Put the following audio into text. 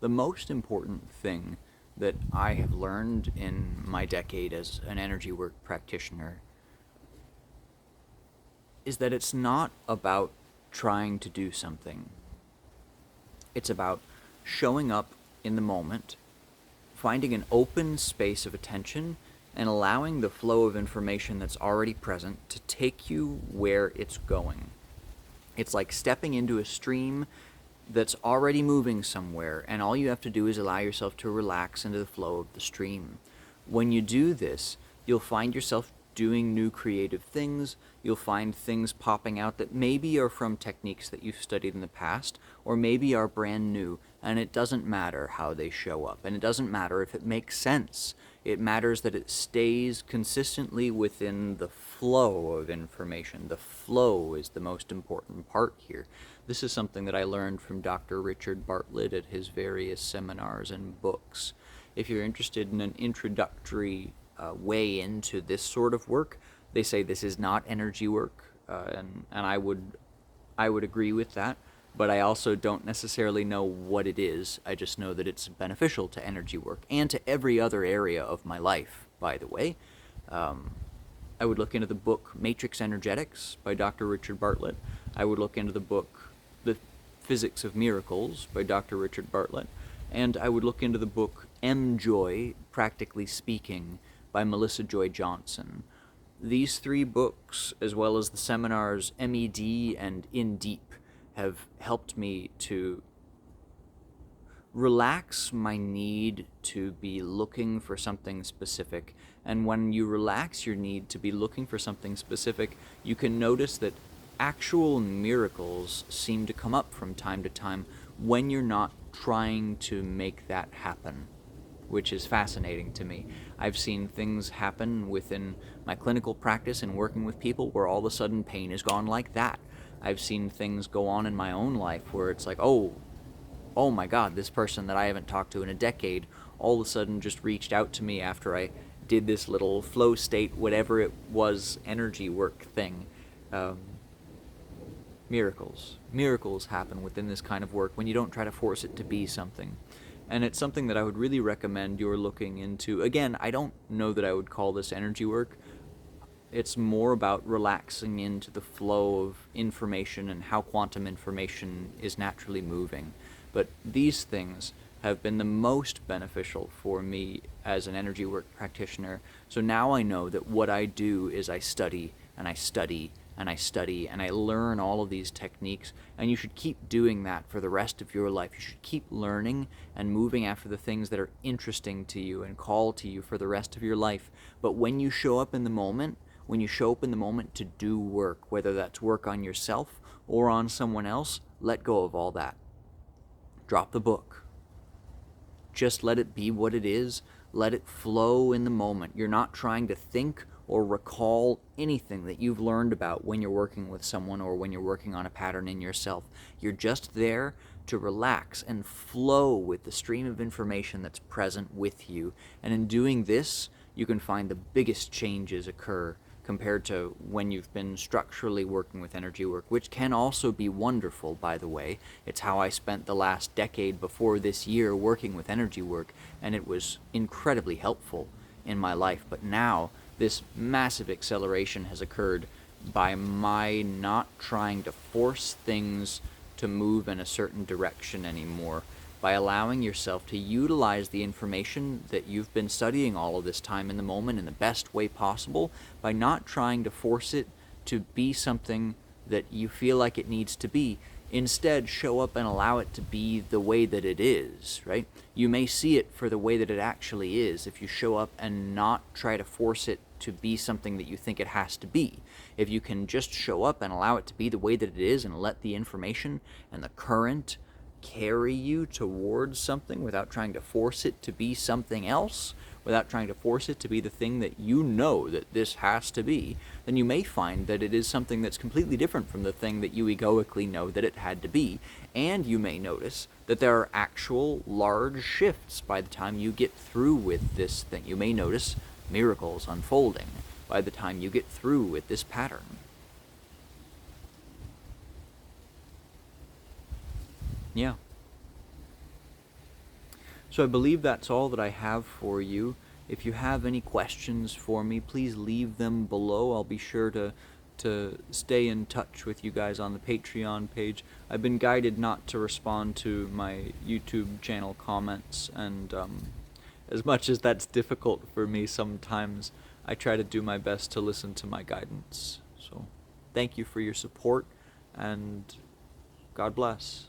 the most important thing that I have learned in my decade as an energy work practitioner is that it's not about trying to do something. It's about showing up in the moment, finding an open space of attention, and allowing the flow of information that's already present to take you where it's going. It's like stepping into a stream that's already moving somewhere, and all you have to do is allow yourself to relax into the flow of the stream. When you do this, you'll find yourself doing new creative things. You'll find things popping out that maybe are from techniques that you've studied in the past, or maybe are brand new, and it doesn't matter how they show up, and it doesn't matter if it makes sense. It matters that it stays consistently within the flow of information. The flow is the most important part here. This is something that I learned from Dr. Richard Bartlett at his various seminars and books. If you're interested in an introductory way into this sort of work, they say this is not energy work, and I would agree with that. But I also don't necessarily know what it is. I just know that it's beneficial to energy work and to every other area of my life, by the way. I would look into the book Matrix Energetics by Dr. Richard Bartlett. I would look into the book The Physics of Miracles by Dr. Richard Bartlett. And I would look into the book M-Joy, Practically Speaking, by Melissa Joy Johnson. These three books, as well as the seminars MED and In Deep, have helped me to relax my need to be looking for something specific. And when you relax your need to be looking for something specific, you can notice that actual miracles seem to come up from time to time when you're not trying to make that happen, which is fascinating to me. I've seen things happen within my clinical practice and working with people where all of a sudden pain is gone like that. I've seen things go on in my own life where it's like, oh my God, this person that I haven't talked to in a decade all of a sudden just reached out to me after I did this little flow state, whatever it was, energy work thing. Miracles happen within this kind of work when you don't try to force it to be something. And it's something that I would really recommend you're looking into. Again, I don't know that I would call this energy work. It's more about relaxing into the flow of information and how quantum information is naturally moving. But these things have been the most beneficial for me as an energy work practitioner. So now I know that what I do is I study and I study and I study and I learn all of these techniques, and you should keep doing that for the rest of your life. You should keep learning and moving after the things that are interesting to you and call to you for the rest of your life. But when you show up in the moment, to do work, whether that's work on yourself or on someone else, let go of all that. Drop the book. Just let it be what it is. Let it flow in the moment. You're not trying to think or recall anything that you've learned about when you're working with someone or when you're working on a pattern in yourself. You're just there to relax and flow with the stream of information that's present with you. And in doing this, you can find the biggest changes occur compared to when you've been structurally working with energy work, which can also be wonderful, by the way. It's how I spent the last decade before this year working with energy work, and it was incredibly helpful in my life. But now, this massive acceleration has occurred by my not trying to force things to move in a certain direction anymore, by allowing yourself to utilize the information that you've been studying all of this time in the moment in the best way possible, by not trying to force it to be something that you feel like it needs to be. Instead, show up and allow it to be the way that it is, right? You may see it for the way that it actually is if you show up and not try to force it to be something that you think it has to be. If you can just show up and allow it to be the way that it is and let the information and the current carry you towards something without trying to force it to be something else, without trying to force it to be the thing that you know that this has to be, then you may find that it is something that's completely different from the thing that you egoically know that it had to be. And you may notice that there are actual large shifts by the time you get through with this thing. You may notice miracles unfolding by the time you get through with this pattern. Yeah. So I believe that's all that I have for you. If you have any questions for me, please leave them below. I'll be sure to stay in touch with you guys on the Patreon page. I've been guided not to respond to my YouTube channel comments, and as much as that's difficult for me sometimes, I try to do my best to listen to my guidance. So thank you for your support, and God bless.